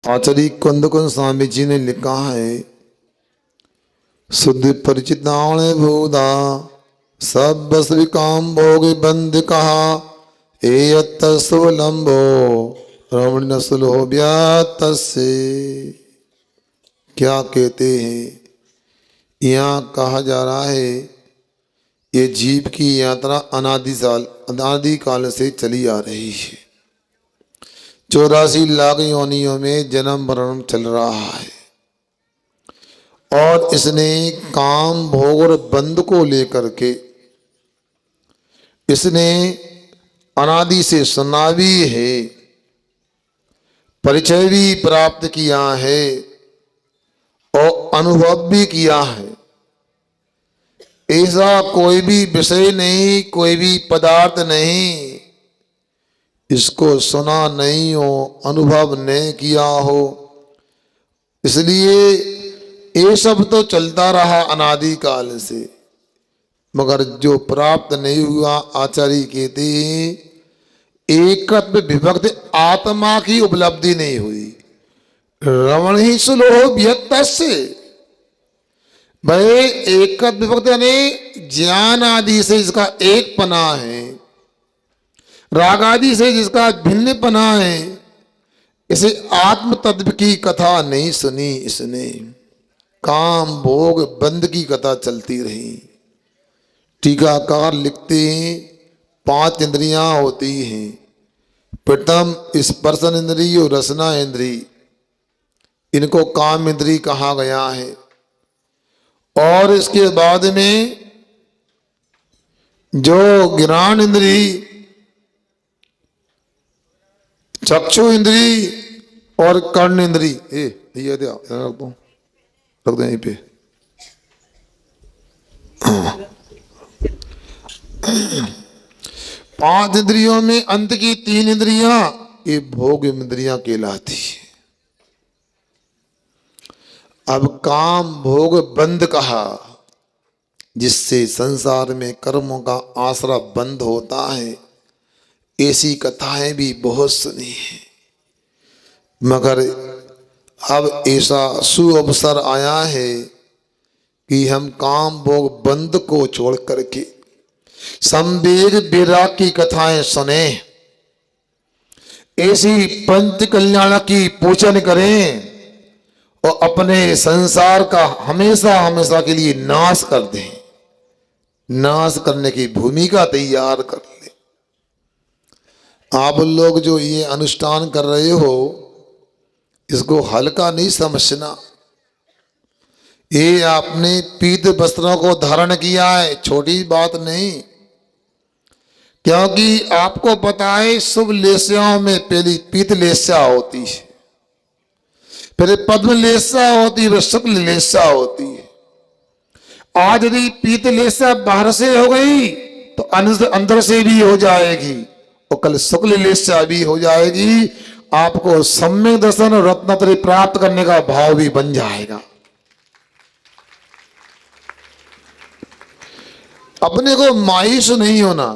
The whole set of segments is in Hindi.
आचार्य कुंदकुंज स्वामी जी ने लिखा है, शुद्ध परिचिताण भूदा सब श्रीकाम भोग बंद कहा, एयत सुलंबो रमण नस्ल हो तस्य। क्या कहते हैं, यहाँ कहा जा रहा है ये जीव की यात्रा अनादि काल से चली आ रही है। 84 लाख योनियों में जन्म मरण चल रहा है और इसने काम भोग और बंध को लेकर के इसने अनादि से सुना भी है, परिचय भी प्राप्त किया है और अनुभव भी किया है। ऐसा कोई भी विषय नहीं, कोई भी पदार्थ नहीं, इसको सुना नहीं हो, अनुभव नहीं किया हो। इसलिए ये सब तो चलता रहा अनादि काल से, मगर जो प्राप्त नहीं हुआ, आचार्य कहते हैं एकत्व विभक्त आत्मा की उपलब्धि नहीं हुई। रमण ही सुलोह व्यक्तस्य, भाई एकत्व विभक्त यानी ज्ञान आदि से जिसका एक पना है, राग आदि से जिसका भिन्न पना है, इसे आत्म तत्व की कथा नहीं सुनी इसने। काम भोग बंद की कथा चलती रही। टीकाकार लिखते हैं 5 इंद्रियां होती हैं, प्रथम स्पर्शन इंद्रिय और रसना इंद्रिय, इनको काम इंद्रिय कहा गया है। और इसके बाद में जो ज्ञान इंद्रिय, चक्षु इंद्रिय और कर्ण इंद्रिय, ये रख दो यहीं पे। 5 इंद्रियों में अंत की 3 इंद्रियां ये भोग इंद्रियां कहलाती है। अब काम भोग बंद कहा, जिससे संसार में कर्मों का आसरा बंद होता है। ऐसी कथाएं भी बहुत सुनी है, मगर अब ऐसा सुअवसर आया है कि हम काम भोग बंद को छोड़ करके संवेग विराग की कथाएं सुने, ऐसी पंच कल्याण की पूजन करें और अपने संसार का हमेशा हमेशा के लिए नाश कर दें, नाश करने की भूमिका तैयार कर ले। आप लोग जो ये अनुष्ठान कर रहे हो, इसको हल्का नहीं समझना। ये आपने पीत वस्त्रों को धारण किया है, छोटी बात नहीं, क्योंकि आपको पता है शुभ लेस्याओं में पहली पीत लेस्या होती है, फिर पद्म लेस्या होती है, फिर शुक्ल लेस्या होती है। आज यदि पीत लेस्या बाहर से हो गई तो अंदर से भी हो जाएगी और कल शुक्ल लेस्या भी हो जाएगी। आपको सम्यक दर्शन और रत्नत्रय प्राप्त करने का भाव भी बन जाएगा। अपने को मायूस नहीं होना,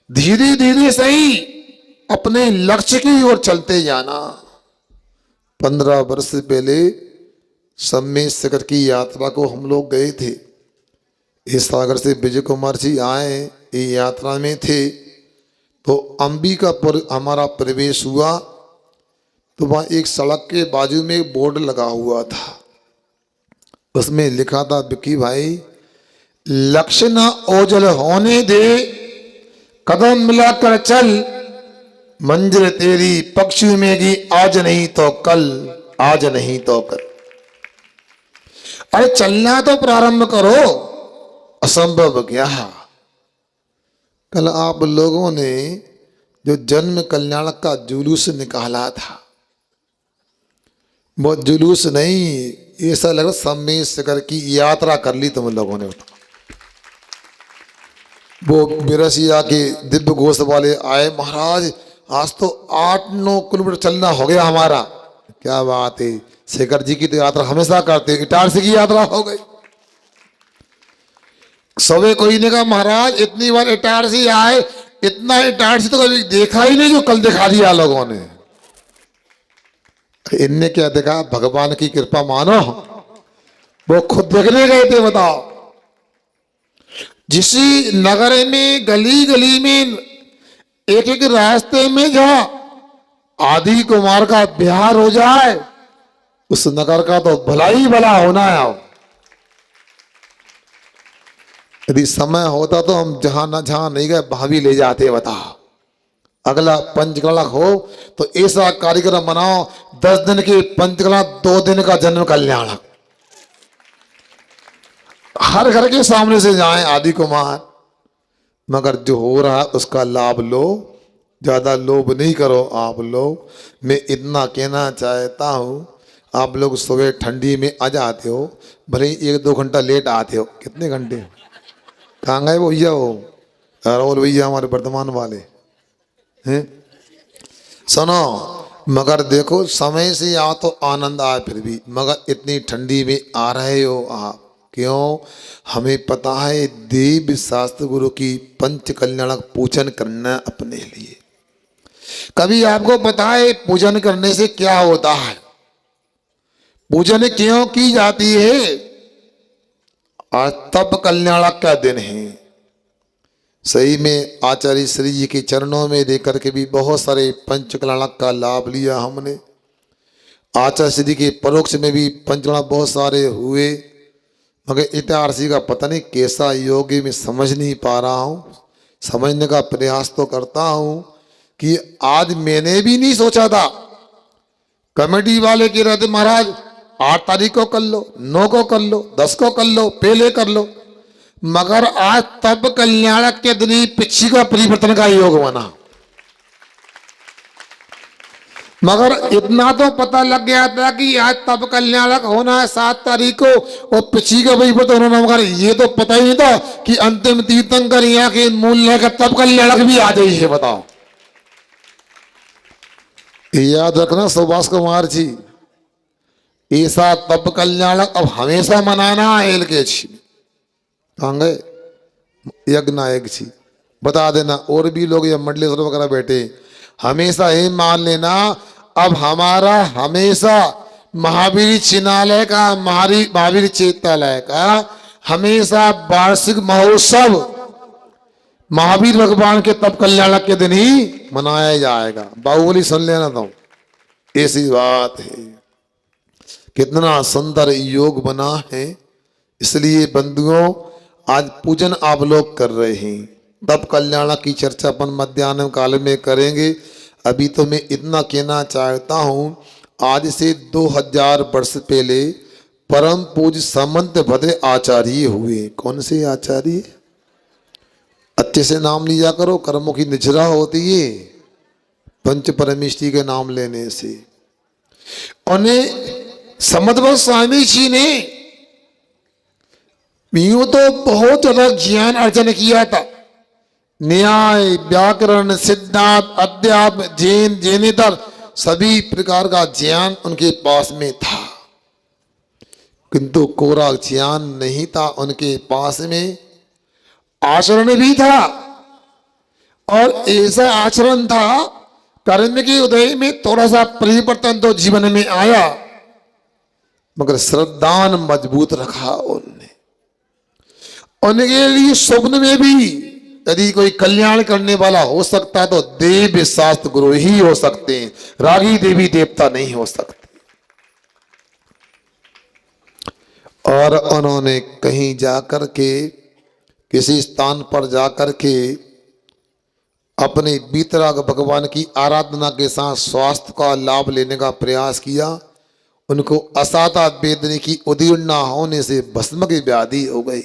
धीरे धीरे सही अपने लक्ष्य की ओर चलते जाना। 15 वर्ष पहले सम्मेद सागर की यात्रा को हम लोग गए थे। इस सागर से विजय कुमार जी आए, ये यात्रा में थे, तो अंबिकापुर हमारा प्रवेश हुआ। तो वहाँ एक सड़क के बाजू में एक बोर्ड लगा हुआ था, उसमें लिखा था, विक्की भाई लक्ष्य न ओझल होने दे, कदम मिलाकर चल, मंजिल तेरी पक्षी में की आज नहीं तो कल, आज नहीं तो कल। अरे चलना तो प्रारंभ करो, असंभव क्या। कल आप लोगों ने जो जन्म कल्याण का जुलूस निकाला था, वो जुलूस नहीं, ऐसा लगा सम्मेद सागर की यात्रा कर ली तुम लोगों ने। वो बिरसिया के दिव्य घोष वाले आए, महाराज आज तो 8-9 किलोमीटर चलना हो गया हमारा। क्या बात है, शेखर जी की तो यात्रा हमेशा करते, इटारसी की यात्रा हो गई। सवे कोई ने कहा महाराज इतनी बार इटारसी आए, इतना इटारसी तो कभी देखा ही नहीं जो कल दिखा दिया लोगों ने। इनने क्या देखा? भगवान की कृपा मानो, वो खुद देखने गए थे। बताओ, जिस नगर में गली गली में एक एक रास्ते में जहां आदि कुमार का बिहार हो जाए, उस नगर का तो भला ही भला होना है। यदि समय होता तो हम जहां ना जहां नहीं गए वहां भी ले जाते। बताओ, अगला पंचकला हो तो ऐसा कार्यक्रम बनाओ, 10 दिन की पंचकला, 2 दिन का जन्म कल्याण, हर घर के सामने से जाएं आदि कुमार। मगर जो हो रहा है उसका लाभ लो, ज्यादा लोभ नहीं करो आप लोग। मैं इतना कहना चाहता हूं, आप लोग सुबह ठंडी में आ जाते हो, भले ही 1-2 घंटा लेट आते हो। कितने घंटे? कहाँ गए वो भैया? वो राहुल भैया हमारे वर्धमान वाले हैं। सुनो, मगर देखो समय से आओ तो आनंद आए फिर भी, मगर इतनी ठंडी में आ रहे हो आप क्यों? हमें पता है देव शास्त्र गुरु की पंच कल्याणक पूजन करना अपने लिए। कभी आपको पता है पूजन करने से क्या होता है? पूजन क्यों की जाती है? आज तप कल्याणक का दिन है। सही में आचार्य श्री जी के चरणों में देकर के भी बहुत सारे पंच कल्याणक का लाभ लिया हमने। आचार्य श्री के परोक्ष में भी पंचकल्याण बहुत सारे हुए, मगर इतिहासी का पता नहीं कैसा योग में समझ नहीं पा रहा हूँ। समझने का प्रयास तो करता हूँ कि आज मैंने भी नहीं सोचा था। कमेटी वाले कह रहे थे महाराज 8 तारीख को कर लो, 9 को कर लो, 10 को कर लो, पहले कर लो, मगर आज तब कल्याणक के दिन ही पिछी का परिवर्तन का योग बना। मगर इतना तो पता लग गया था कि आज तब कल्याणक होना है 7 तारीख को, और पिछी का परिवर्तन होना, मगर ये तो पता ही नहीं था कि अंतिम तीर्थंकर यहाँ के मूल्य का तब कल्याणक भी आ जाइए। बताओ, याद रखना सुभाष कुमार जी, ऐसा तब कल्याणक अब हमेशा मनाना है। एल के छी कहाँ गए? यज्ञ नायक जी बता देना, और भी लोग या मंडलेश्वर वगैरह बैठे, हमेशा ही मान लेना अब हमारा हमेशा महावीर चिन्हालय का, महावीर चेतालय का हमेशा वार्षिक महोत्सव महावीर भगवान के तप कल्याणक के दिन ही मनाया जाएगा। बाहुबली सुन लेना तो ऐसी बात है। कितना सुंदर योग बना है। इसलिए बंधुओं, आज पूजन आप लोग कर रहे हैं, तप कल्याण की चर्चा अपन मध्याह्न काल में करेंगे। अभी तो मैं इतना कहना चाहता हूँ, आज से 2000 वर्ष पहले परम पूज्य सामंत भद्र आचार्य हुए। कौन से आचार्य? अच्छे से नाम लिया करो, कर्मों की निजरा होती है पंच परमेष्टि के नाम लेने से। उन्हें समदभव स्वामी जी ने यूं तो बहुत ज्यादा ज्ञान अर्जन किया था। न्याय, व्याकरण, सिद्धांत, अध्यात्म, जैन, जैनेतर सभी प्रकार का ज्ञान उनके पास में था, किंतु कोरा ज्ञान नहीं था उनके पास में। आचरण भी था, और ऐसा आचरण था, कर्म के उदय में थोड़ा सा परिवर्तन तो जीवन में आया, मगर श्रद्धान मजबूत रखा उनने। उनके लिए स्वप्न में भी यदि कोई कल्याण करने वाला हो सकता है तो देव शास्त्र गुरु ही हो सकते हैं, रागी देवी देवता नहीं हो सकते। और उन्होंने कहीं जाकर के, किसी स्थान पर जाकर के अपने बीतराग भगवान की आराधना के साथ स्वास्थ्य का लाभ लेने का प्रयास किया। उनको असाता वेदने की उदीर्ण न होने से भस्म की व्याधि हो गई।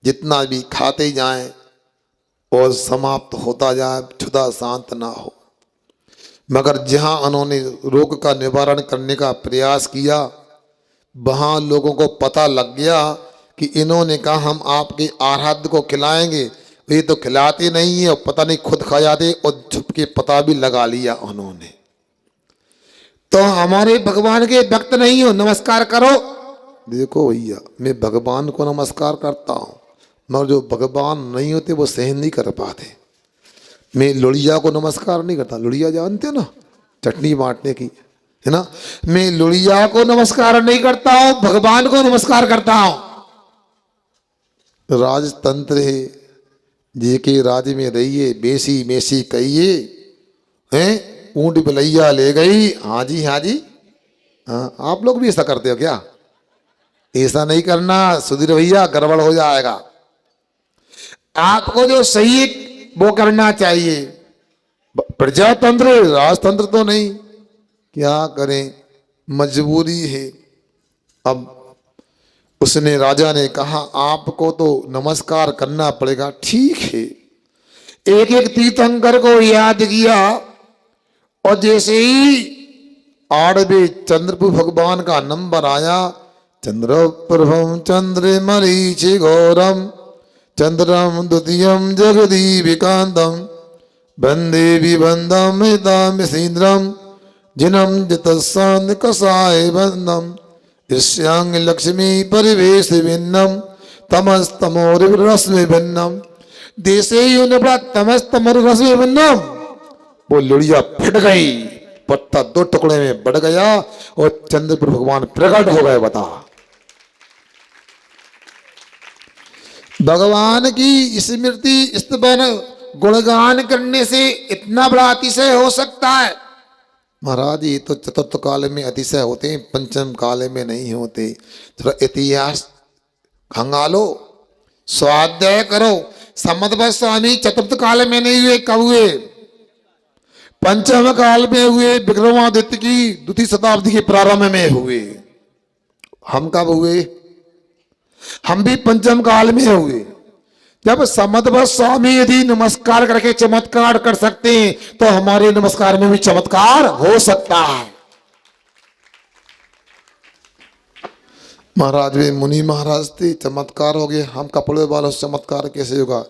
जितना भी खाते जाएं और समाप्त होता जाए, क्षुधा शांत ना हो। मगर जहां उन्होंने रोग का निवारण करने का प्रयास किया, वहां लोगों को पता लग गया कि इन्होंने कहा हम आपके आराध्य को खिलाएंगे, ये तो खिलाते नहीं है, और पता नहीं खुद खा जाते, और छुप के पता भी लगा लिया उन्होंने। तो हमारे भगवान के भक्त नहीं हो, नमस्कार करो। देखो भैया, मैं भगवान को नमस्कार करता हूँ, मगर जो भगवान नहीं होते वो सहन नहीं कर पाते। मैं लोड़िया को नमस्कार नहीं करता। लोड़िया जानते हो ना, चटनी बांटने की, है ना। मैं लुड़िया को नमस्कार नहीं करता हूं, भगवान को नमस्कार करता हूं। राजतंत्र है, जे के राज में रहिए, बेसी मेसी कहिए, हैं ऊंट बलैया ले गई। हाँ जी, हाँ जी, हाँ। आप लोग भी ऐसा करते हो क्या? ऐसा नहीं करना सुधीर भैया, गड़बड़ हो जाएगा। आपको जो सही है वो करना चाहिए। प्रजातंत्र, राजतंत्र तो नहीं। क्या करें, मजबूरी है। अब उसने, राजा ने कहा आपको तो नमस्कार करना पड़ेगा। ठीक है, एक एक तीर्थंकर को याद किया और जैसे ही आड़वे चंद्रपु भगवान का नंबर आया, चंद्र प्रभम चंद्र मरीचि घोरम चंद्रम द्वितीयम जगदीविकांतम वंदे विबंधम हिताम सीन्द्रम जिनम जितसान कसाय बंदम ईश्यांग लक्ष्मी परिवेश भिन्नम तमस्तमोर रश्मि भिन्नम देशे तमस्तमोर रश्मि भिन्नम। वो लुड़िया फट गई, पत्ता दो टुकड़े में बढ़ गया और चंद्रपुर भगवान प्रकट हो गए। बता, भगवान की स्मृति स्तवन गुणगान करने से इतना बड़ा अतिशय हो सकता है? महाराज ये तो चतुर्थ काल में अतिशय होते हैं, पंचम काल में नहीं होते। थोड़ा इतिहास खंगालो, स्वाध्याय करो। समदभट्ट स्वामी चतुर्थ काल में नहीं हुए, कब हुए? पंचम काल में हुए, विक्रमादित्य की द्वितीय शताब्दी के प्रारंभ में हुए। हम कब हुए? हम भी पंचम काल में हुए। जब समदभट्ट स्वामी यदि नमस्कार करके चमत्कार कर सकते हैं तो हमारे नमस्कार में भी चमत्कार हो सकता है। महाराज वे मुनि महाराज थे, चमत्कार हो गए। हम कपड़े वालों से चमत्कार कैसे होगा?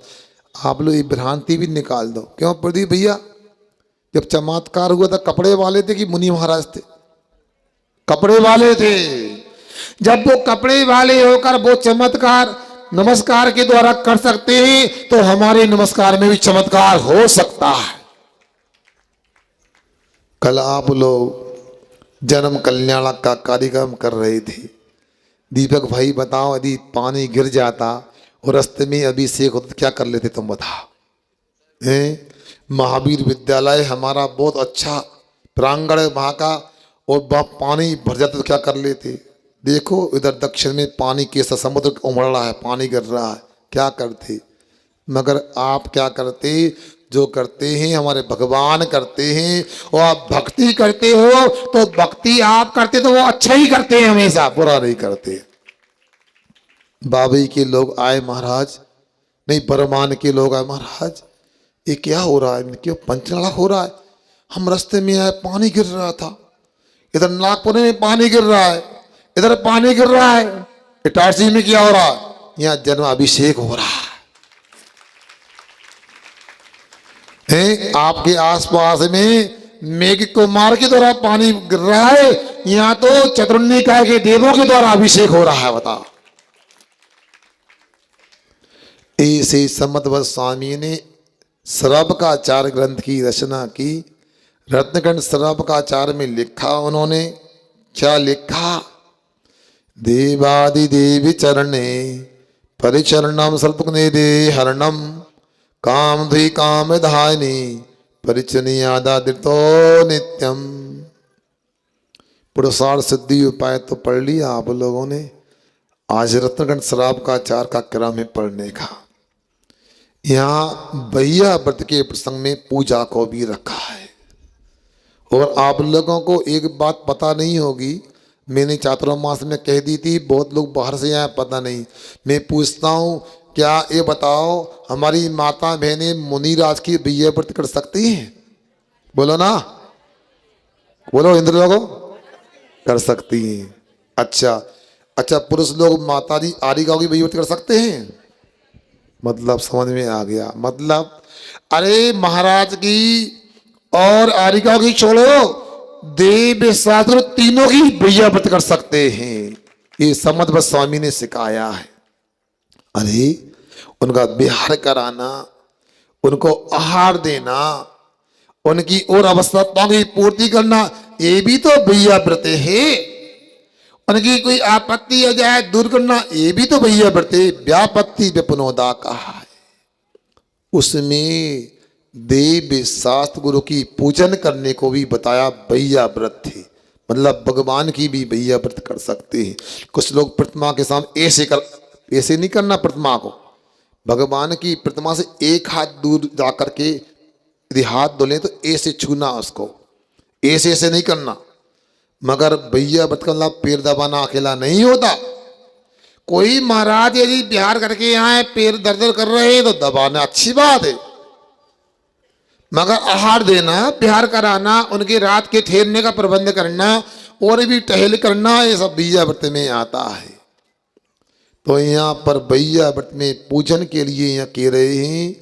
आप लोग ये भ्रांति भी निकाल दो। क्यों प्रदीप भैया, जब चमत्कार हुआ था कपड़े वाले थे कि मुनि महाराज थे? कपड़े वाले थे। जब वो कपड़े वाले होकर वो चमत्कार नमस्कार के द्वारा कर सकते हैं तो हमारे नमस्कार में भी चमत्कार हो सकता है। कल आप लोग जन्म कल्याण का कार्यक्रम कर रहे थे। दीपक भाई बताओ, यदि पानी गिर जाता और रास्ते में अभिषेक होता तो क्या कर लेते तुम बताओ? महावीर विद्यालय हमारा बहुत अच्छा प्रांगण है वहाँ का, और वहाँ पानी भर जाता तो क्या कर लेते? देखो इधर दक्षिण में पानी कैसा समुद्र उमड़ रहा है, पानी गिर रहा है, क्या करते? मगर आप क्या करते? जो करते हैं हमारे भगवान करते हैं। और आप भक्ति करते हो तो भक्ति आप करते तो वो अच्छा ही करते हैं, हमेशा बुरा नहीं करते। बाबई के लोग आए महाराज, नहीं बरमान के लोग आए महाराज, ये क्या हो रहा है? क्यों पंचनाड़ा हो रहा है? हम रास्ते में आए, पानी गिर रहा था। इधर नागपुर में पानी गिर रहा है, इधर पानी गिर रहा है। इटारसी में क्या हो रहा है? यहाँ जन्म अभिषेक हो रहा है। आपके आसपास में मेघ कुमार के द्वारा पानी गिर रहा है, यहाँ तो चतुर्निकाय के देवों के द्वारा अभिषेक हो रहा है। बताओ, ऐसे समदभट्ट स्वामी ने श्रवकाचार ग्रंथ की रचना की। रत्नखंड श्रवकाचार में लिखा उन्होंने, क्या लिखा? देवादिदेवी चरणे परिचरणम सर्वगुणे दे हरणम काम ध्वी काम धायनी परिचनियादादितो नित्यम। पुरुषार्थ सिद्धि उपाय तो पढ़ लिया आप लोगों ने। आज रत्नखंड श्रवकाचार का क्रम है पढ़ने का। यहाँ भैया व्रत के प्रसंग में पूजा को भी रखा है। और आप लोगों को एक बात पता नहीं होगी, मैंने चातुर्मास में कह दी थी, बहुत लोग बाहर से आए पता नहीं। मैं पूछता हूँ, क्या ये बताओ हमारी माता बहनें मुनिराज की भैया व्रत कर सकती हैं? बोलो ना, बोलो इंद्र लोगों, कर सकती हैं। अच्छा, पुरुष लोग माता जी आरिका की भैया व्रत कर सकते हैं? मतलब समझ में आ गया। मतलब अरे महाराज की और आरिका की छोड़ो, देव शास्त्र तीनों की भैया व्रत कर सकते हैं। ये समदभट्ट स्वामी ने सिखाया है। अरे उनका विहार कराना, उनको आहार देना, उनकी और आवश्यकताओं की पूर्ति करना, ये भी तो भैया व्रत है। उनकी कोई आपत्ति आ जाए दूर करना, ये भी तो भैया व्रत है। व्यापत्ति विपनोदा कहा है, उसमें देव शास्त्र गुरु की पूजन करने को भी बताया भैया व्रत थे। मतलब भगवान की भी भैया व्रत कर सकते हैं। कुछ लोग प्रतिमा के सामने ऐसे नहीं करना, प्रतिमा को भगवान की प्रतिमा से एक हाथ दूर जा करके यदि हाथ धोले तो ऐसे छूना, उसको ऐसे ऐसे नहीं करना। मगर भैया व्रत का मतलब पैर दबाना अकेला नहीं होता। कोई महाराज यदि बिहार करके आए, पैर दर्द कर रहे हैं तो दबाना अच्छी बात है, मगर आहार देना, बिहार कराना, उनके रात के ठहरने का प्रबंध करना और भी टहल करना, ये सब भैया व्रत में आता है। तो यहाँ पर भैया व्रत में पूजन के लिए यहाँ कह रहे हैं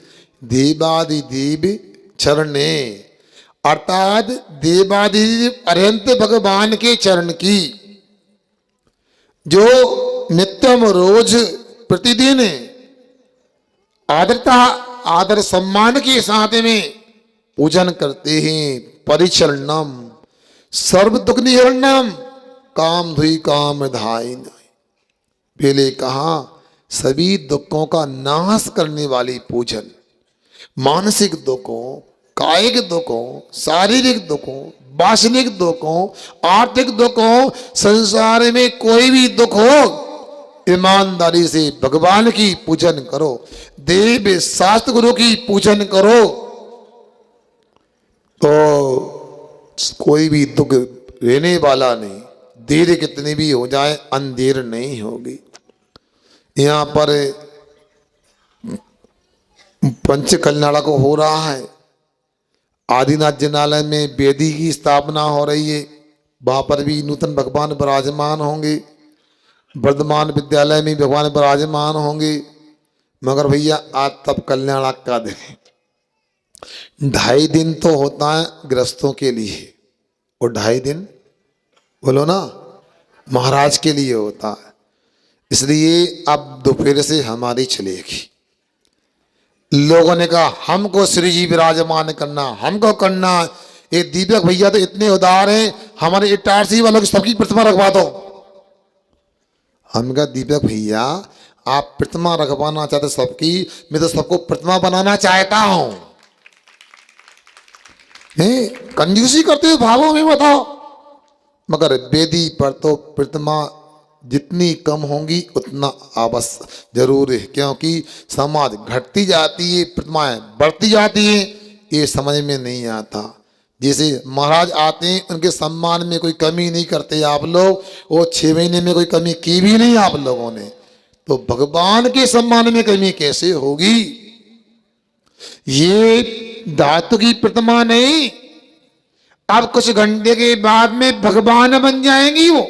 देवादिदेव चरणे, अर्थात देवादिदेव अरहंत भगवान के चरण की जो नित्यम रोज प्रतिदिन आदरता आदर सम्मान के साथ में पूजन करते हैं। परिचरणम सर्व दुख निहरणम काम धुई काम धाय। पहले कहा सभी दुखों का नाश करने वाली पूजन, मानसिक दुखों, कायिक दुखों, शारीरिक दुखों, वासनिक दुखों, आर्थिक दुखों, संसार में कोई भी दुख हो ईमानदारी से भगवान की पूजन करो, देव शास्त्र गुरु की पूजन करो तो कोई भी दुख रहने वाला नहीं। देर कितनी भी हो जाए अंधेर नहीं होगी। यहाँ पर पंच कल्याण को हो रहा है, आदिनाथ जिनालय में वेदी की स्थापना हो रही है, वहाँ पर भी नूतन भगवान विराजमान होंगे। वर्धमान विद्यालय में भगवान विराजमान होंगे। मगर भैया आज तब कल्याण का दिन है, 2.5 दिन तो होता है गृहस्थों के लिए और 2.5 दिन बोलो ना महाराज के लिए होता है। इसलिए अब दोपहर से हमारी चलेगी। लोगों ने कहा हमको श्री जी विराजमान करना, हमको करना। ये दीपक भैया तो इतने उदार हैं, हमारे इटारसी वालों की सबकी प्रतिमा रखवा दो। हम कहा दीपक भैया आप प्रतिमा रखवाना चाहते सबकी, मैं तो सबको प्रतिमा बनाना चाहता हूं। कंजूसी करते हो भावों में बताओ। मगर वेदी पर तो प्रतिमा जितनी कम होंगी उतना आवश्यक जरूर है, क्योंकि समाज घटती जाती है, प्रतिमाएं बढ़ती जाती हैं। ये समझ में नहीं आता। जैसे महाराज आते हैं उनके सम्मान में कोई कमी नहीं करते आप लोग, वो 6 महीने में कोई कमी की भी नहीं आप लोगों ने, तो भगवान के सम्मान में कमी कैसे होगी। ये धातु की प्रतिमा नहीं, अब कुछ घंटे के बाद में भगवान बन जाएंगी। वो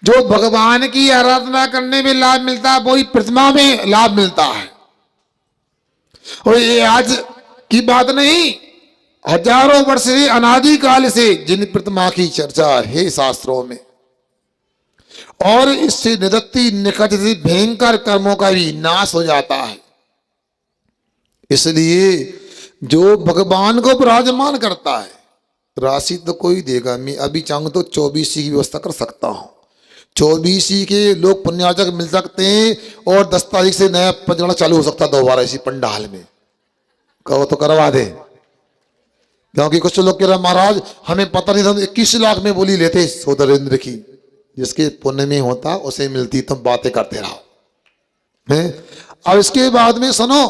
जो भगवान की आराधना करने में लाभ मिलता है वही प्रतिमा में लाभ मिलता है। और ये आज की बात नहीं, हजारों वर्ष से अनादिकाल से जिन प्रतिमा की चर्चा है शास्त्रों में, और इससे निदत्ती निकट से भयंकर कर्मों का भी नाश हो जाता है। इसलिए जो भगवान को विराजमान करता है, राशि तो कोई देगा, मैं अभी चाहूं तो 24 की व्यवस्था कर सकता हूं। 24 के लोग पुण्यार्जक मिल सकते हैं और 10 तारीख से नया पंचगणना चालू हो सकता है दोबारा इसी पंडाल में। कहो तो करवा दे, क्योंकि कुछ लोग कह रहे महाराज हमें पता नहीं था, 21 लाख में बोली लेते सोदरेंद्र की, जिसके पुण्य में होता उसे मिलती, तुम बातें करते रहो हैं। अब इसके बाद में सुनो,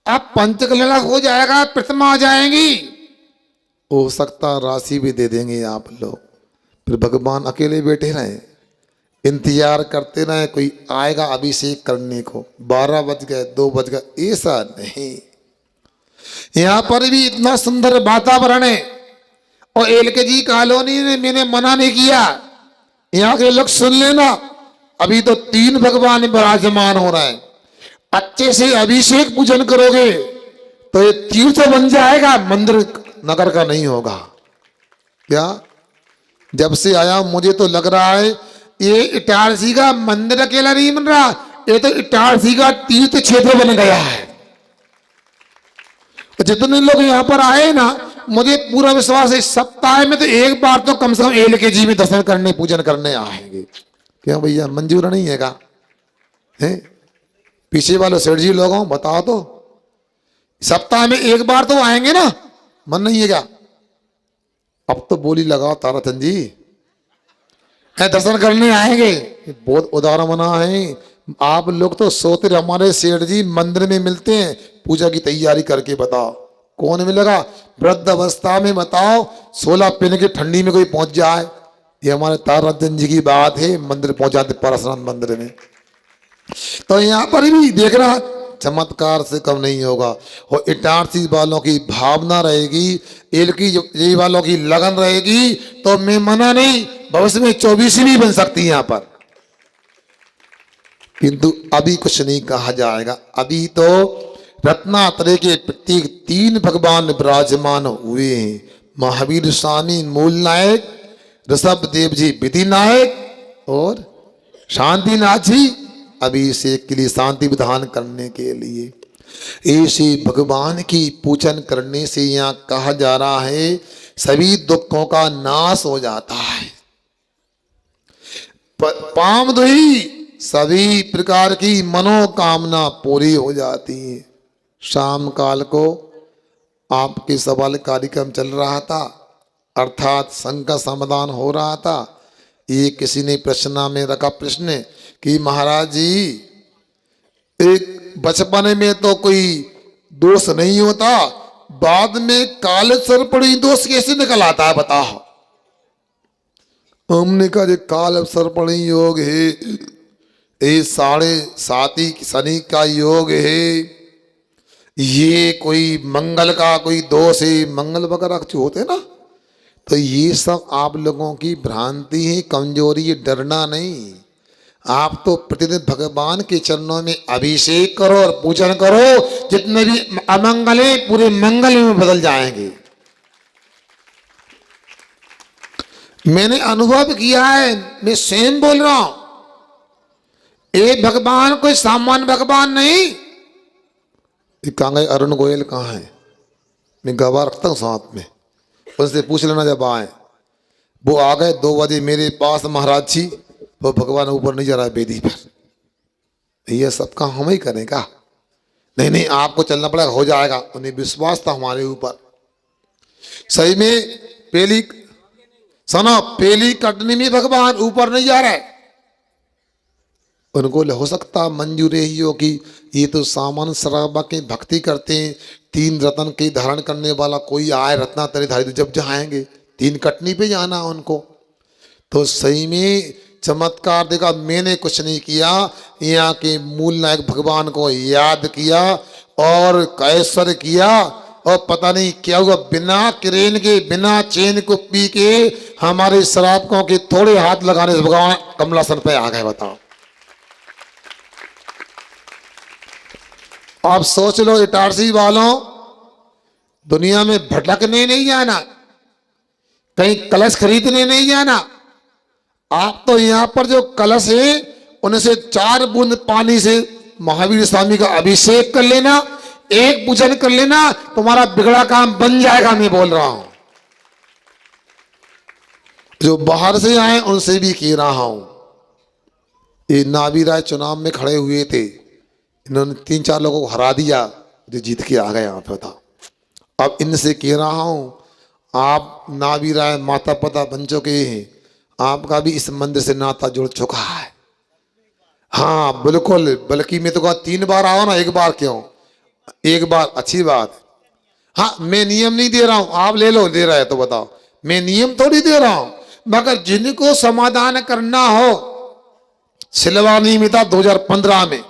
अब पंचकल्याण हो जाएगा, प्रतिमा आ जाएंगी, हो सकता राशि भी दे देंगे आप लोग, फिर भगवान अकेले बैठे रहे, इंतजार करते रहे कोई आएगा अभिषेक करने को। 12 बज गए, 2 बज गए, ऐसा नहीं। यहाँ पर भी इतना सुंदर वातावरण है और एलकेजी कॉलोनी ने मैंने मना नहीं किया। यहाँ के लोग सुन लेना, अभी तो 3 भगवान विराजमान हो रहे हैं। अच्छे से अभिषेक पूजन करोगे तो ये तीर्थ बन जाएगा, मंदिर नगर का नहीं होगा। क्या जब से आया मुझे तो लग रहा है ये इटारसी का मंदिर अकेला नहीं बन रहा, ये तो इटारसी का तीर्थ क्षेत्र बन गया है। जितने लोग यहाँ पर आए ना मुझे पूरा विश्वास है सप्ताह में तो एक बार तो कम से कम LKG में दर्शन करने पूजन करने आएंगे। क्यों भैया मंजूर नहीं है का? है पीछे वाले सेठ जी लोगों बताओ तो, सप्ताह में एक बार तो आएंगे ना, मन नहीं है क्या? अब तो बोली लगाओ ताराचंद जी, दर्शन करने आएंगे। बहुत उदाहरण बना है। आप लोग तो सोते रहे, हमारे सेठ जी मंदिर में मिलते हैं पूजा की तैयारी करके, बताओ कौन मिलेगा वृद्ध अवस्था में? बताओ 16 पीने की ठंडी में कोई पहुंच जाए, ये हमारे ताराचंद जी की बात है। मंदिर पहुंच जाते परशुराम मंदिर में। तो यहाँ पर भी देख रहा चमत्कार से कम नहीं होगा। और इटारसी वालों की भावना रहेगी, LKG वालों की लगन रहेगी, तो मैं मना नहीं, भविष्य में 24 भी बन सकती है यहाँ पर, किंतु अभी कुछ नहीं कहा जाएगा। अभी तो रत्नात्रय के प्रत्येक 3 भगवान विराजमान हुए हैं। महावीर स्वामी मूल नायक, ऋषभ देव जी विधि नायक और शांतिनाथ जी अभिषेक के लिए, शांति विधान करने के लिए। ऐसे भगवान की पूजन करने से यहाँ कहा जा रहा है सभी दुखों का नाश हो जाता है। पाम दुही सभी प्रकार की मनोकामना पूरी हो जाती है। शाम काल को आपके सवाल कार्यक्रम चल रहा था, अर्थात शंका समाधान हो रहा था। ये किसी ने प्रश्न में रखा प्रश्न कि महाराज जी एक बचपन में तो कोई दोष नहीं होता, बाद में काल सर्पणी दोष कैसे निकल आता है बताओ? हमने कहा जो काल सर्पणी योग है, ये 7.5 शनि का योग है, ये कोई मंगल का कोई दोष है, मंगल वगैरह जो होते हैं ना, तो ये सब आप लोगों की भ्रांति है, कमजोरी है, डरना नहीं। आप तो प्रतिदिन भगवान के चरणों में अभिषेक करो और पूजन करो, जितने भी अमंगल है पूरे मंगल में बदल जाएंगे। मैंने अनुभव किया है, मैं स्वयं बोल रहा हूं। ये भगवान कोई सामान्य भगवान नहीं। कहाँ गए अरुण गोयल, कहाँ है? मैं गवाह रखता हूँ साथ में, उनसे पूछ लेना जब आए। वो आ गए 2 बजे मेरे पास, महाराज जी वो भगवान ऊपर नहीं जा रहा है वेदी पर, ये सब काम हम ही करेंगे? नहीं नहीं आपको चलना पड़ेगा, हो जाएगा। उन्हें विश्वास था हमारे ऊपर। सही में पेली कटनी में भगवान ऊपर नहीं जा रहा है। उनको हो सकता मंजूर ही हो कि ये तो सामान्य शराबा के भक्ति करते हैं, 3 रत्न के धारण करने वाला कोई आए रत्नात्रय धारी, तो जब जाएंगे 3 कटनी पे जाना उनको। तो सही में चमत्कार देखा। मैंने कुछ नहीं किया, यहाँ के मूल नायक भगवान को याद किया और कैसर किया, और पता नहीं क्या हुआ, बिना क्रेन के बिना चेन को पी के हमारे शराबकों के थोड़े हाथ लगाने से भगवान कमलासन पे आ गए। बताओ आप सोच लो, इटारसी वालों दुनिया में भटकने नहीं जाना, कहीं कलश खरीदने नहीं जाना। आप तो यहाँ पर जो कलश है उनसे 4 बूंद पानी से महावीर स्वामी का अभिषेक कर लेना, एक पूजन कर लेना, तुम्हारा बिगड़ा काम बन जाएगा। मैं बोल रहा हूं, जो बाहर से आए उनसे भी कह रहा हूं। ये नावी राय चुनाव में खड़े हुए थे, इन्होंने 3-4 लोगों को हरा दिया, जो जीत के आ गए यहाँ पे। था अब इनसे कह रहा हूं, आप नावी राय माता पिता बन चुके हैं, आपका भी इस मंदिर से नाता जुड़ चुका है। हाँ बिल्कुल, बल्कि मैं तो कहा 3 बार आओ ना, 1 बार क्यों, 1 बार अच्छी बात। हाँ मैं नियम नहीं दे रहा हूं, आप ले लो, दे रहा है तो बताओ, मैं नियम थोड़ी दे रहा हूं। मगर जिनको समाधान करना हो, सिलवानी में था 2015 में,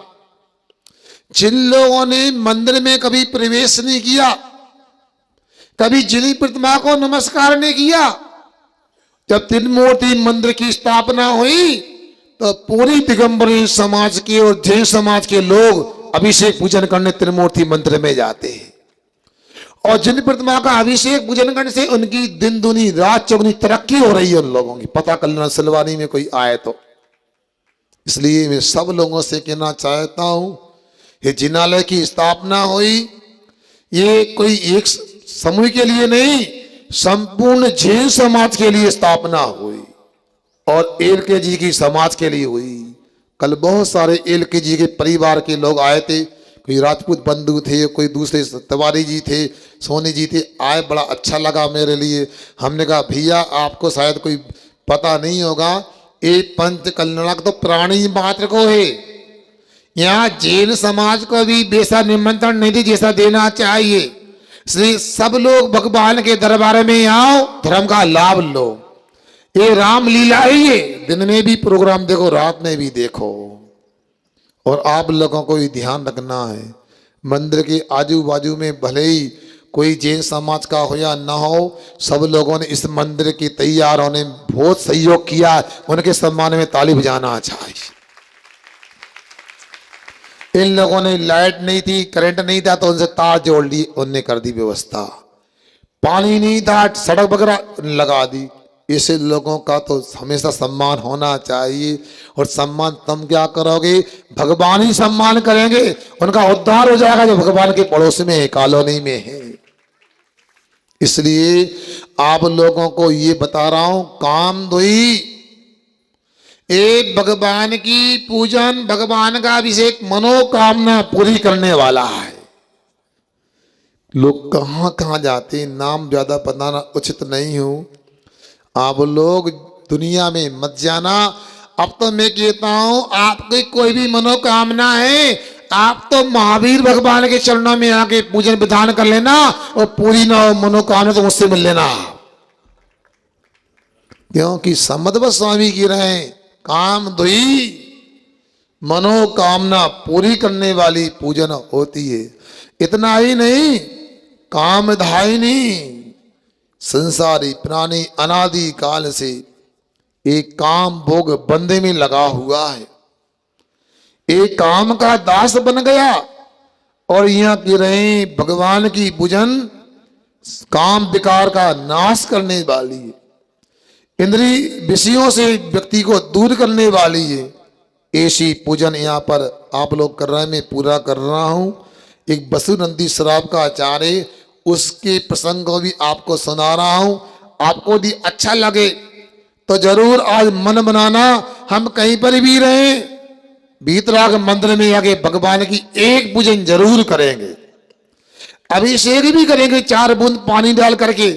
जिन लोगों ने मंदिर में कभी प्रवेश नहीं किया, कभी जिन प्रतिमा को नमस्कार नहीं किया, जब त्रिमूर्ति मंदिर की स्थापना हुई तो पूरी दिगंबरी समाज के और जैन समाज के लोग अभिषेक पूजन करने त्रिमूर्ति मंदिर में जाते हैं। और जिन प्रतिमा का अभिषेक पूजन करने से उनकी दिन दुनी रात चौगुनी तरक्की हो रही है उन लोगों की। पता कर लेना सिलवानी में कोई आए तो। इसलिए मैं सब लोगों से कहना चाहता हूं, ये जिनालय की स्थापना हुई, ये कोई एक समूह के लिए नहीं, संपूर्ण जैन समाज के लिए स्थापना हुई और एलकेजी की समाज के लिए हुई। कल बहुत सारे एलकेजी के परिवार के लोग आए थे, कोई राजपूत बंधु थे, कोई दूसरे तिवारी जी थे, सोनी जी थे, आए, बड़ा अच्छा लगा मेरे लिए। हमने कहा भैया आपको शायद कोई पता नहीं होगा, ये पंच कल्याणक तो प्राणी मात्र को है, यहाँ जैन समाज को भी वैसा निमंत्रण नहीं दे जैसा देना चाहिए। इसलिए सब लोग भगवान के दरबार में आओ, धर्म का लाभ लो। ये रामलीला ही है, दिन में भी प्रोग्राम देखो, रात में भी देखो। और आप लोगों को भी ध्यान रखना है, मंदिर के आजू बाजू में भले ही कोई जैन समाज का हो या ना हो, सब लोगों ने इस मंदिर की तैयार होने में बहुत सहयोग किया, उनके सम्मान में ताली बजाना चाहिए। इन लोगों ने लाइट नहीं थी, करंट नहीं था, तो उनसे तार जोड़ ली, उनने कर दी व्यवस्था। पानी नहीं था, सड़क वगैरह लगा दी। ऐसे लोगों का तो हमेशा सम्मान होना चाहिए। और सम्मान तुम क्या करोगे, भगवान ही सम्मान करेंगे, उनका उद्धार हो जाएगा जो भगवान के पड़ोस में है, कॉलोनी में है। इसलिए आप लोगों को ये बता रहा हूं, कामधुई एक भगवान की पूजन, भगवान का अभिषेक मनोकामना पूरी करने वाला है। लोग कहां कहां जाते, नाम ज्यादा बताना उचित नहीं हो। आप लोग दुनिया में मत जाना। अब तो मैं कहता हूं, आपकी कोई भी मनोकामना है, आप तो महावीर भगवान के चरणों में आके पूजन विधान कर लेना, और पूरी ना हो मनोकामना तो मुझसे मिल लेना। क्योंकि समध्व स्वामी की रहे, कामधुई मनोकामना पूरी करने वाली पूजन होती है। इतना ही नहीं, कामधायिनी संसारी प्राणी अनादि काल से एक काम भोग बंदे में लगा हुआ है, एक काम का दास बन गया, और यहां की रहे भगवान की पूजन काम विकार का नाश करने वाली है, इंद्रिय विषयों से व्यक्ति को दूर करने वाली है। ऐसी पूजन यहाँ पर आप लोग कर रहे हैं, मैं पूरा कर रहा हूं। एक बसुनंदी शराब का आचार्य, उसके प्रसंग को भी आपको सुना रहा हूं। आपको भी अच्छा लगे तो जरूर आज मन बनाना, हम कहीं पर भी रहें, बीतराग मंदिर में आके भगवान की एक पूजन जरूर करेंगे, अभिषेक भी करेंगे 4 बूंद पानी डाल करके।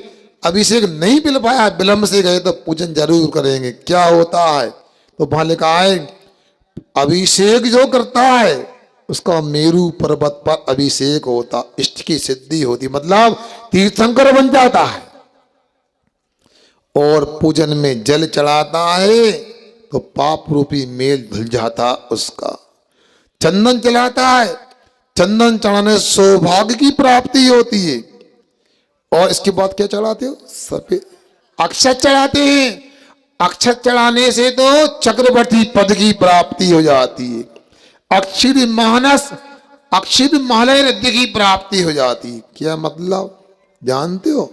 अभिषेक नहीं मिल पाया, विलंब से गए तो पूजन जरूर करेंगे। क्या होता है तो वहां लिखा है, अभिषेक जो करता है उसका मेरू पर्वत पर अभिषेक होता, इष्ट की सिद्धि होती, मतलब तीर्थंकर बन जाता है। और पूजन में जल चढ़ाता है तो पाप रूपी मेल धुल जाता उसका। चंदन चढ़ाता है, चंदन चढ़ाने सौभाग्य की प्राप्ति होती है। और इसके बाद क्या चढ़ाते हो, सफेद अक्षत चढ़ाते हैं। अक्षत चढ़ाने से तो चक्रवर्ती पद की प्राप्ति हो जाती है। अक्षित मानस, अक्षित मालय रद्द की प्राप्ति हो जाती है। क्या मतलब जानते हो,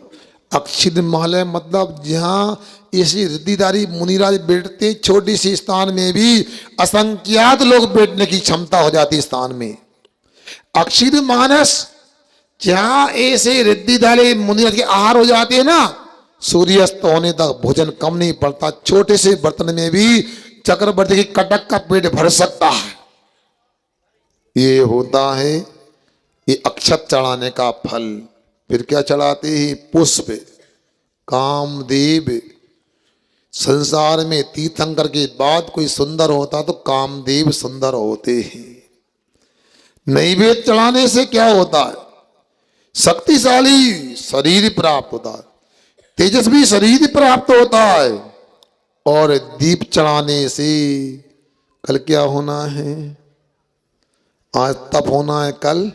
अक्षित मालय मतलब जहां ऐसी रिद्धिदारी मुनिराज बैठते, छोटी सी स्थान में भी असंख्यात लोग बैठने की क्षमता हो जाती है स्थान में। अक्षित मानस जहां ऐसे रिद्धिदारी मुनिराज के आहार हो जाते हैं ना, सूर्यास्त होने तक भोजन कम नहीं पड़ता, छोटे से बर्तन में भी चक्रवर्ती की कटक का पेट भर सकता है। ये होता है ये अक्षत चढ़ाने का फल। फिर क्या चढ़ाते हैं, पुष्प। कामदेव, संसार में तीर्थंकर के बाद कोई सुंदर होता तो कामदेव सुंदर होते हैं। नैवेद्य चढ़ाने से क्या होता है, शक्तिशाली शरीर प्राप्त होता है, तेजस्वी शरीर प्राप्त होता है। और दीप चढ़ाने से कल क्या होना है, आज तप होना है, कल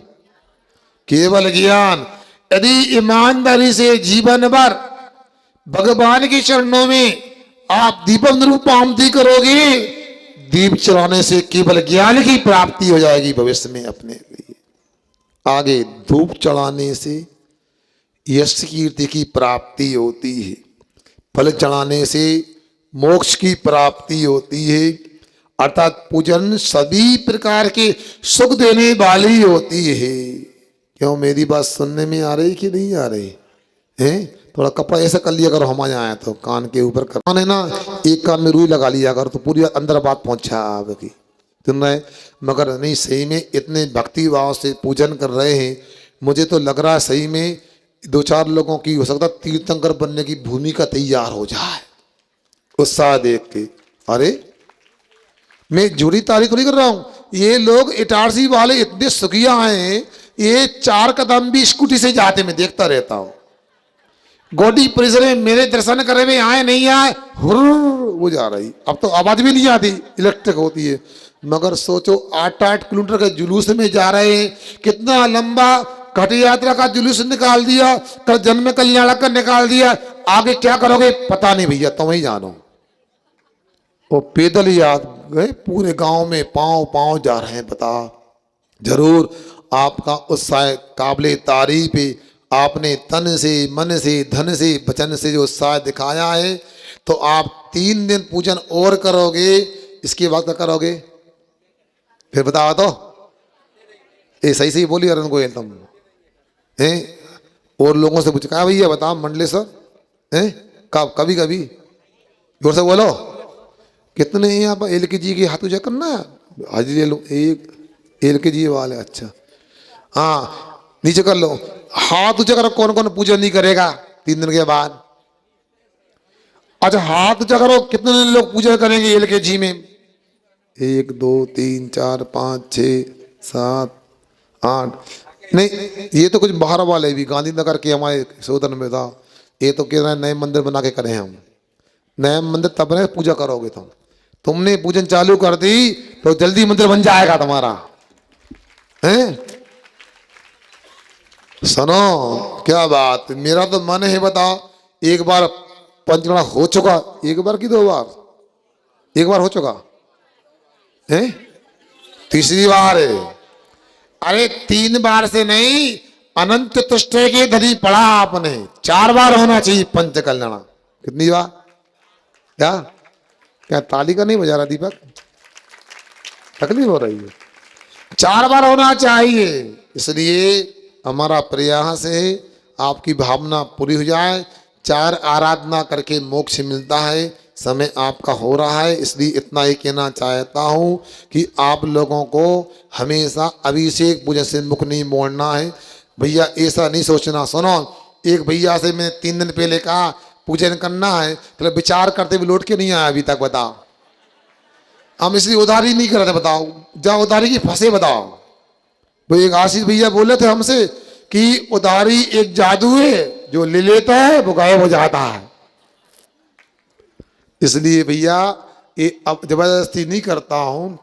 केवल ज्ञान। यदि ईमानदारी से जीवन भर भगवान के चरणों में आप दीपक रूप आमती करोगे, दीप चढ़ाने से केवल ज्ञान की प्राप्ति हो जाएगी भविष्य में अपने लिए। आगे धूप चढ़ाने से यश कीर्ति की प्राप्ति होती है। फल चढ़ाने से मोक्ष की प्राप्ति होती है। अर्थात पूजन सभी प्रकार के सुख देने वाली होती है। क्यों, मेरी बात सुनने में आ रही कि नहीं आ रही है? थोड़ा कपड़ा ऐसा कर लिया करो, हमारे यहाँ आए तो कान के ऊपर कान है ना, एक कान में रुई लगा लिया करो तो पूरी अंदर बात पहुंचा आपकी, सुन रहे? मगर नहीं, सही में इतने भक्ति भाव से पूजन कर रहे हैं, मुझे तो लग रहा है सही में दो चार लोगों की हो सकता तीर्थंकर बनने की भूमिका तैयार हो जाए उत्साह देख के। अरे मैं झूठी तारीफ नहीं कर रहा हूं, ये लोग इटारसी वाले इतने सुखिया हैं, ये 4 कदम भी स्कूटी से जाते मैं देखता रहता हूं। गोडी परिसर में मेरे दर्शन करे हुए आए नहीं आए, हुर्र वो जा रही, अब तो आवाज भी नहीं आती, इलेक्ट्रिक होती है। मगर सोचो 8-8 किलोमीटर के जुलूस में जा रहे हैं, कितना लंबा घट यात्रा का जुलूस निकाल दिया, कल जन्म कल्याण का निकाल दिया, आगे क्या करोगे पता नहीं भैया, तुम ही जानो। वो पैदल ही आ गए, पूरे गांव में पांव पांव जा रहे हैं। बता, जरूर आपका उत्साह काबिले तारीफ है, आपने तन से मन से धन से वचन से जो उत्साह दिखाया है, तो आप 3 दिन पूजन और करोगे, इसके बाद क्या करोगे फिर बताओ तो? ये सही सही बोली अरुण गोयल तुम हैं? और लोगों से पूछ कहा भैया बताओ मंडलेश्वर हैं कब, कभी कभी जोर से बोलो, कितने हैं यहाँ पर LKG के हाथ ऊंचा करना है, हाजिरी ले लो, एक LKG वाले, अच्छा हाँ नीचे कर लो, हाथ ऊंचा करो, कौन कौन पूजा नहीं करेगा 3 दिन के बाद? अच्छा हाथ ऊंचा करो, कितने लोग पूजा करेंगे LKG में? 1 2 3 4 5 6 7 8, नहीं ये तो कुछ बाहर वाले भी, गांधीनगर के हमारे सोदन में था, ये तो कह रहे हैं नए मंदिर बना के करें हम। नया मंदिर तब ने पूजा करोगे तुमने पूजन चालू कर दी तो जल्दी मंदिर बन जाएगा तुम्हारा, हैं? सुनो क्या बात, मेरा तो मन है बताओ, एक बार पंचगढ़ा हो चुका, एक बार की 2 बार, एक बार हो चुका है, तीसरी बार है। अरे 3 बार से नहीं, अनंत तुष्टे के धरी पढ़ा आपने, 4 बार होना चाहिए पंच कल्याण। कितनी बार? क्या क्या ताली का नहीं बजा रहा दीपक, तकलीफ हो रही है? 4 बार होना चाहिए। इसलिए हमारा प्रयास है आपकी भावना पूरी हो जाए, 4 आराधना करके मोक्ष मिलता है, समय आपका हो रहा है। इसलिए इतना ही कहना चाहता हूँ कि आप लोगों को हमेशा अभिषेक पूजन से मुख नहीं मोड़ना है भैया, ऐसा नहीं सोचना। सुनो, एक भैया से मैं 3 दिन पहले कहा पूजन करना है, तो विचार करते हुए लौट के नहीं आया अभी तक। बताओ, हम इसलिए उधारी नहीं करते, बताओ जहाँ उधारी की फंसे बताओ। वो एक आशीष भैया बोले थे हमसे कि उधारी एक जादू है, जो ले लेता है वो गायब हो जाता है। इसलिए भैया ये अब जबरदस्ती नहीं करता हूं,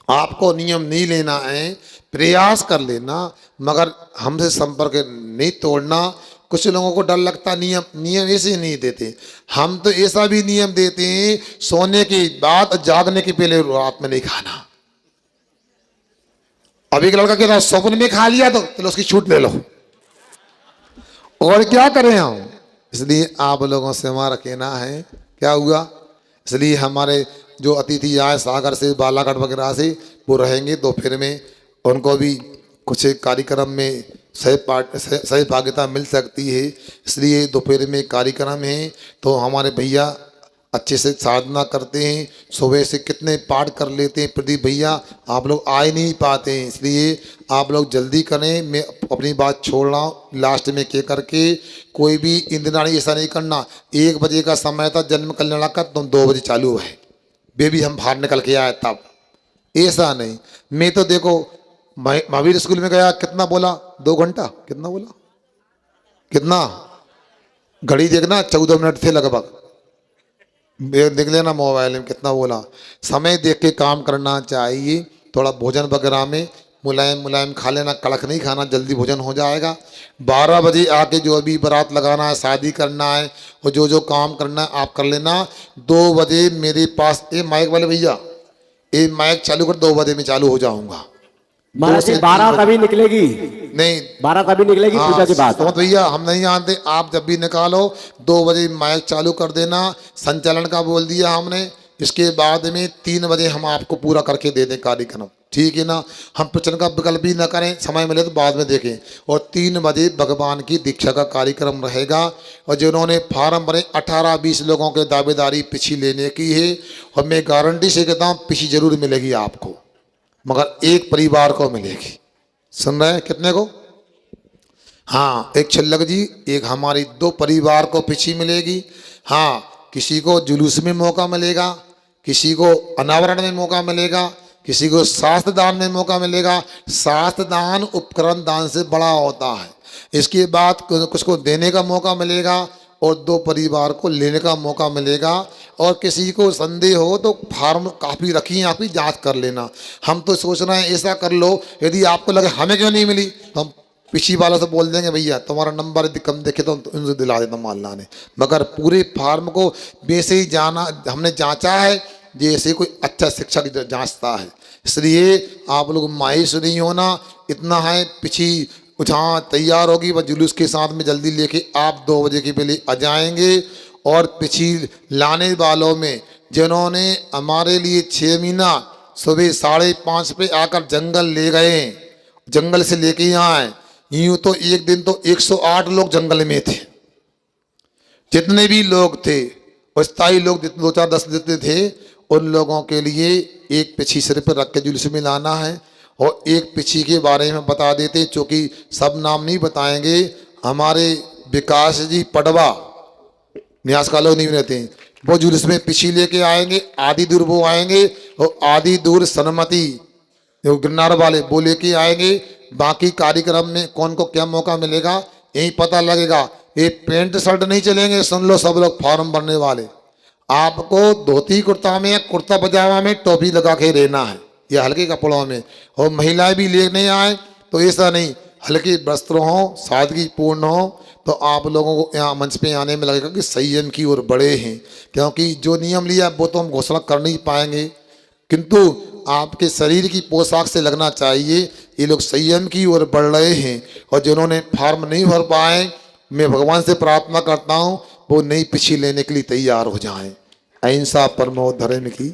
आपको नियम नहीं लेना है, प्रयास कर लेना, मगर हमसे संपर्क नहीं तोड़ना। कुछ लोगों को डर लगता, नियम ऐसे नहीं देते, हम तो ऐसा भी नियम देते हैं, सोने के बाद जागने के पहले रात में नहीं खाना। अब एक लड़का कहता स्वप्न में खा लिया तो चलो उसकी छूट ले लो, और क्या करें हम। इसलिए आप लोगों से हमारा कहना है, क्या हुआ, इसलिए हमारे जो अतिथि आए सागर से, बालाघाट वगैरह से, वो रहेंगे दोपहर में, उनको भी कुछ कार्यक्रम में सहभागिता मिल सकती है। इसलिए दोपहर में कार्यक्रम है, तो हमारे भैया अच्छे से साधना करते हैं, सुबह से कितने पाठ कर लेते हैं। प्रदीप भैया आप लोग आ ही नहीं पाते हैं, इसलिए आप लोग जल्दी करें। मैं अपनी बात छोड़ रहा हूँ, लास्ट में कह करके कोई भी इंद्राणी ऐसा नहीं करना। 1 बजे का समय था जन्म कल्याण का, तुम 2 बजे चालू है, बेबी हम बाहर निकल के आए तब, ऐसा नहीं। मैं तो देखो महावीर स्कूल में गया, कितना बोला 2 घंटा, कितना बोला, कितना घड़ी देखना 14 मिनट थे लगभग, देख लेना मोबाइल में कितना बोला। समय देख के काम करना चाहिए। थोड़ा भोजन वगैरह में मुलायम मुलायम खा लेना, कड़क नहीं खाना, जल्दी भोजन हो जाएगा। 12 बजे आके जो अभी बारात लगाना है, शादी करना है, और जो जो काम करना है आप कर लेना। 2 बजे मेरे पास, ये माइक वाले भैया ये माइक चालू कर, 2 बजे में चालू हो जाऊंगा। 12 तभी निकलेगी, नहीं 12 तभी निकलेगी पूजा के बाद। तो भैया हम नहीं जानते, आप जब भी निकालो 2 बजे माइक चालू कर देना। संचालन का बोल दिया हमने, इसके बाद में 3 बजे हम आपको पूरा करके दे दें कार्यक्रम। ठीक है ना। हम प्रवचन का विकल्प भी ना करें, समय मिले तो बाद में देखें। और 3 बजे भगवान की दीक्षा का कार्यक्रम रहेगा। और जिन्होंने फार्म भरे 18-20 लोगों के दावेदारी पिछी लेने की है, और मैं गारंटी से कहता हूँ पिछी जरूर मिलेगी आपको, मगर एक परिवार को मिलेगी। सुन रहे हैं? कितने को? हाँ, एक छल्लक जी, एक हमारी 2 परिवार को पिछी मिलेगी। हाँ, किसी को जुलूस में मौका मिलेगा, किसी को अनावरण में मौका मिलेगा, किसी को शास्त्र दान में मौका मिलेगा। शास्त्र दान उपकरण दान से बड़ा होता है। इसके बाद कुछ को देने का मौका मिलेगा और 2 परिवार को लेने का मौका मिलेगा। और किसी को संदेह हो तो फार्म काफ़ी रखी हैं, आपकी जांच कर लेना। हम तो सोच रहे हैं ऐसा कर लो, यदि आपको लगे हमें क्यों नहीं मिली तो हम पिछली वालों से बोल देंगे भैया तुम्हारा नंबर यदि कम देखे तो उनसे दिला देता माल ने। मगर पूरे फार्म को वैसे ही जाना हमने जांचा है जैसे कोई अच्छा शिक्षक जांचता है। इसलिए आप लोग मायूस नहीं होना, इतना है पिछी जहाँ तैयार होगी वह जुलूस के साथ में जल्दी लेके आप 2 बजे के पहले आ जाएंगे। और पिछी लाने वालों में जिन्होंने हमारे लिए 6 महीना सुबह 5:30 पे आकर जंगल ले गए, जंगल से लेके आए, यूं तो एक दिन तो 108 लोग जंगल में थे। जितने भी लोग थे स्थायी लोग 2-4-10 देते थे, उन लोगों के लिए एक पिछी सिर पर रख के जुलूस में लाना है। और एक पिछी के बारे में बता देते, चूँकि सब नाम नहीं बताएंगे। हमारे विकास जी पडवा न्यास का लोग नहीं रहते, वो जुलूस में पिछी लेके आएंगे। आदि दूर वो आएंगे और आदि दूर सनमति जो गिरनार वाले वो लेके आएंगे। बाकी कार्यक्रम में कौन को क्या मौका मिलेगा यही पता लगेगा। ये पेंट शर्ट नहीं चलेंगे, सुन लो सब लोग फॉर्म भरने वाले, आपको धोती कुर्ता में कुर्ता पजामा में टोपी लगा के रहना है या हल्के कपड़ों में। और महिलाएं भी लेने आए तो ऐसा नहीं, हल्के वस्त्र हो, सादगी पूर्ण हो, तो आप लोगों को यहाँ मंच पे आने में लगेगा कि संयम की ओर बढ़े हैं। क्योंकि जो नियम लिया वो तो हम घोषणा कर नहीं पाएंगे, किंतु आपके शरीर की पोशाक से लगना चाहिए ये लोग संयम की ओर बढ़ रहे हैं। और जिन्होंने फार्म नहीं भर पाए, मैं भगवान से प्रार्थना करता हूँ वो नई पिछी लेने के लिए तैयार हो जाएं। अहिंसा परमो धर्म की